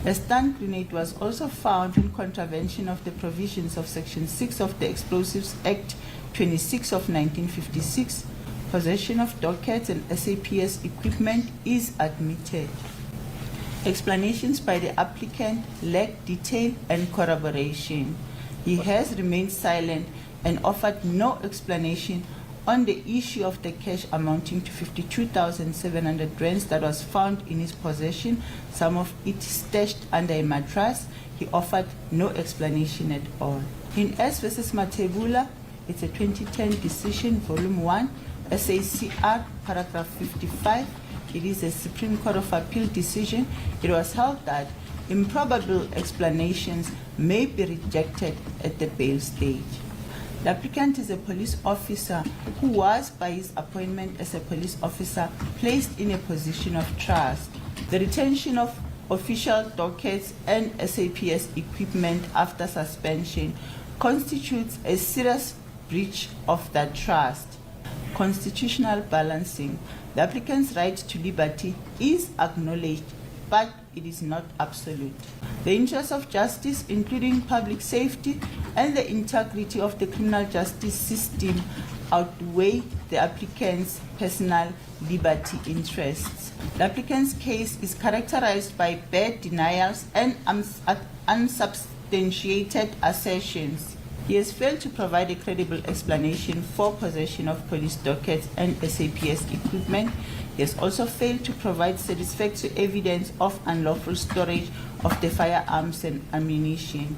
A stun grenade was also found in contravention of the provisions of Section 6 of the Explosives Act 26 of 1956. Possession of dockets and SAPS equipment is admitted. Explanations by the applicant lack detail and corroboration. He has remained silent and offered no explanation on the issue of the cash amounting to 52,700 rands that was found in his possession, some of it stashed under a mattress. He offered no explanation at all. In S versus Matebula, it's a 2010 decision, Volume 1, SACR, paragraph 55. It is a Supreme Court of Appeal decision. It was held that improbable explanations may be rejected at the bail stage. The applicant is a police officer who was, by his appointment as a police officer, placed in a position of trust. The retention of official dockets and SAPS equipment after suspension constitutes a serious breach of that trust. Constitutional balancing. The applicant's right to liberty is acknowledged, but it is not absolute. The interests of justice, including public safety and the integrity of the criminal justice system, outweigh the applicant's personal liberty interests. The applicant's case is characterized by bad denials and unsubstantiated assertions. He has failed to provide a credible explanation for possession of police dockets and SAPS equipment. He has also failed to provide satisfactory evidence of unlawful storage of the firearms and ammunition.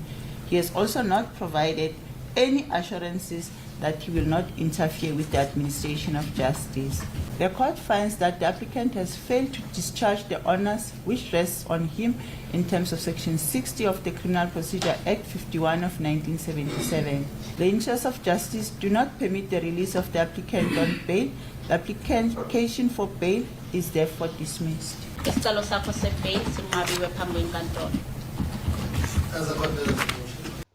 He has also not provided any assurances that he will not interfere with the administration of justice. The court finds that the applicant has failed to discharge the onus which rests on him in terms of Section 60 of the Criminal Procedure Act 51 of 1977. The interests of justice do not permit the release of the applicant on bail. The application for bail is therefore dismissed. Isicelo sakho se-bail sinqabiwe phambi kwenkantolo.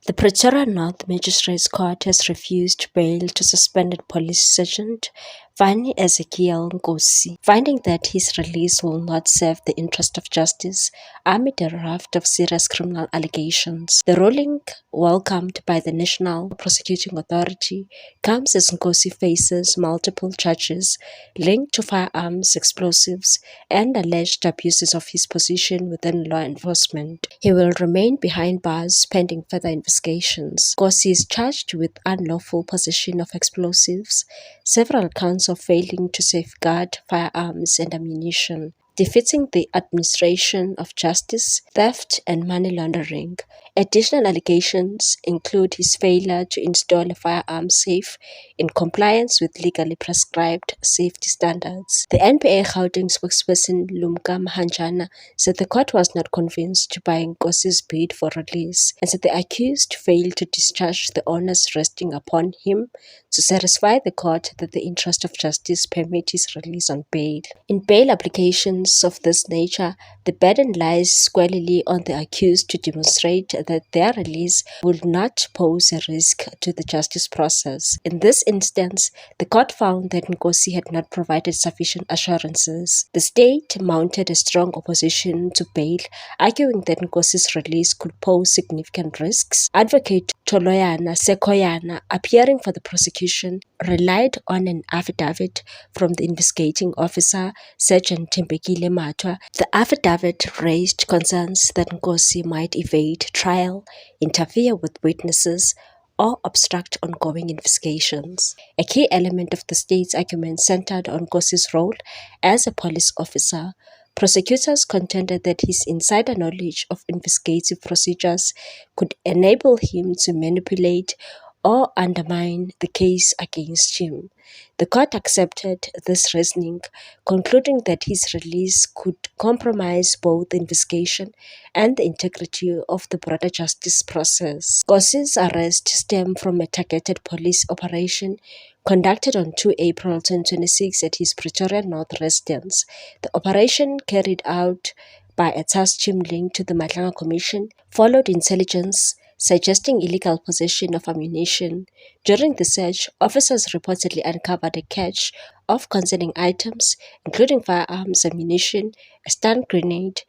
The Pretoria North Magistrates Court has refused bail to suspended Police Sergeant Vani Ezekiel Nkosi, finding that his release will not serve the interest of justice amid a raft of serious criminal allegations. The ruling, welcomed by the National Prosecuting Authority, comes as Nkosi faces multiple charges linked to firearms, explosives, and alleged abuses of his position within law enforcement. He will remain behind bars pending further investigations. Nkosi is charged with unlawful possession of explosives, several counts of failing to safeguard firearms and ammunition, defeating the administration of justice, theft, and money laundering. Additional allegations include his failure to install a firearm safe in compliance with legally prescribed safety standards. The NPA Gauteng spokesperson Lumka Mahanjana said the court was not convinced by Nkosi's bid for release and said the accused failed to discharge the onus resting upon him to satisfy the court that the interest of justice permit his release on bail. In bail applications of this nature, the burden lies squarely on the accused to demonstrate that their release will not pose a risk to the justice process. In this instance, the court found that Nkosi had not provided sufficient assurances. The state mounted a strong opposition to bail, arguing that Nkosi's release could pose significant risks. Advocate Toloyana Sekoyana, appearing for the prosecution, relied on an affidavit from the investigating officer, Sergeant Tembekile Matwa. The affidavit raised concerns that Nkosi might evade trial, interfere with witnesses, or obstruct ongoing investigations. A key element of the state's argument centered on Nkosi's role as a police officer. Prosecutors contended that his insider knowledge of investigative procedures could enable him to manipulate or undermine the case against him. The court accepted this reasoning, concluding that his release could compromise both the investigation and the integrity of the broader justice process. Nkosi's arrest stemmed from a targeted police operation conducted on 2 April 2026 at his Pretoria North residence. The operation, carried out by a task team linked to the Matlanga Commission, followed intelligence suggesting illegal possession of ammunition. During the search, officers reportedly uncovered a cache of concerning items, including firearms, ammunition, a stun grenade,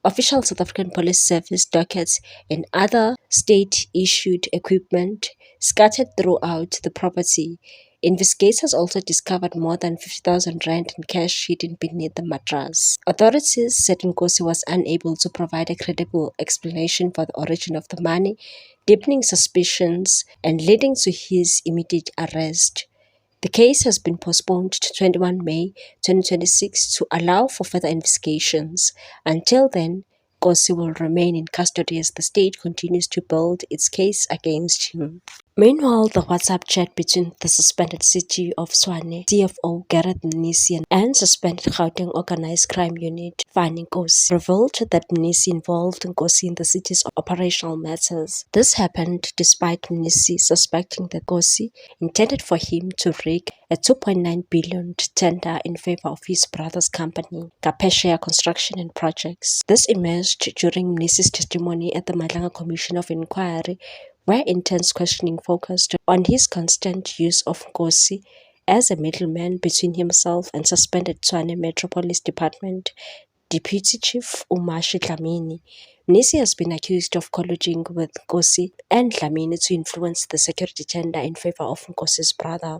official South African Police Service dockets, and other state-issued equipment scattered throughout the property. Investigators also discovered more than 50,000 rand in cash hidden beneath the mattress. Authorities said Nkosi was unable to provide a credible explanation for the origin of the money, deepening suspicions and leading to his immediate arrest. The case has been postponed to 21 May 2026 to allow for further investigations. Until then, Nkosi will remain in custody as the state continues to build its case against him. Meanwhile, the WhatsApp chat between the suspended City of Tshwane CFO Gareth Mnisi and suspended Gauteng Organized Crime Unit Fani Nkosi revealed that Mnisi involved Nkosi in the city's operational matters. This happened despite Mnisi suspecting that Nkosi intended for him to rig a 2.9 billion tender in favor of his brother's company, Capescia Construction and Projects. This emerged during Mnisi's testimony at the Madlanga Commission of Inquiry, where intense questioning focused on his constant use of Nkosi as a middleman between himself and suspended Tshwane Metro Police Department Deputy Chief Umashi Dlamini. Mnisi has been accused of colluding with Nkosi and Dlamini to influence the security tender in favor of Nkosi's brother.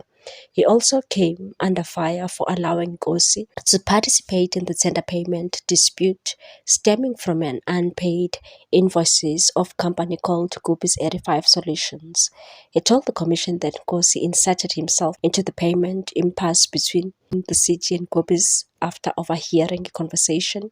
He also came under fire for allowing Nkosi to participate in the tender payment dispute stemming from an unpaid invoices of company called Guppies 85 Solutions. He told the commission that Nkosi inserted himself into the payment impasse between the city and Guppies after overhearing a conversation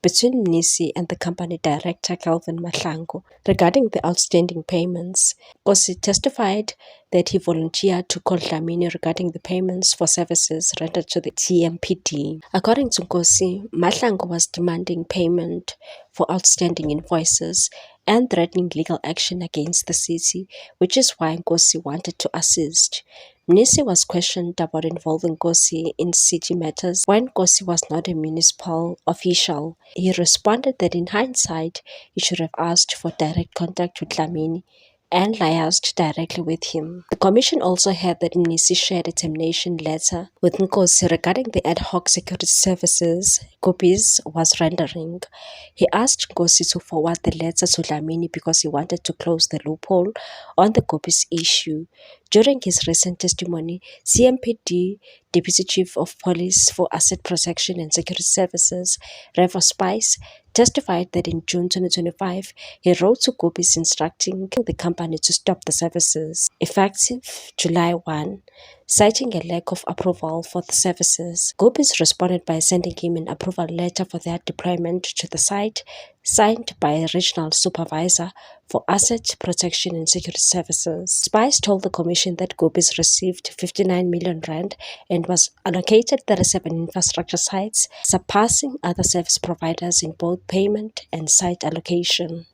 between Mnisi and the company director Calvin Mahlangu regarding the outstanding payments. Nkosi testified that he volunteered to call Dlamini regarding the payments for services rendered to the TMPD. According to Nkosi, Mahlangu was demanding payment for outstanding invoices and threatening legal action against the city, which is why Nkosi wanted to assist. Mnisi was questioned about involving Nkosi in city matters when Nkosi was not a municipal official. He responded that in hindsight, he should have asked for direct contact with Dlamini and liaised directly with him. The commission also heard that Mnisi shared a termination letter with Nkosi regarding the ad hoc security services Guppies was rendering. He asked Nkosi to forward the letter to Dlamini because he wanted to close the loophole on the Guppies issue. During his recent testimony, CMPD Deputy Chief of Police for Asset Protection and Security Services, Revo Spice, testified that in June 2025, he wrote to Guppies instructing the company to stop the services, effective July 1, citing a lack of approval for the services. Guppies responded by sending him an approval letter for their deployment to the site, signed by a regional supervisor for Asset Protection and Security Services. Spice told the commission that Guppies received 59 million rand and was allocated 37 infrastructure sites, surpassing other service providers in both payment and site allocation.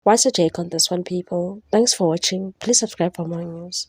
What's your take on this one, people? Thanks for watching. Please subscribe for more news.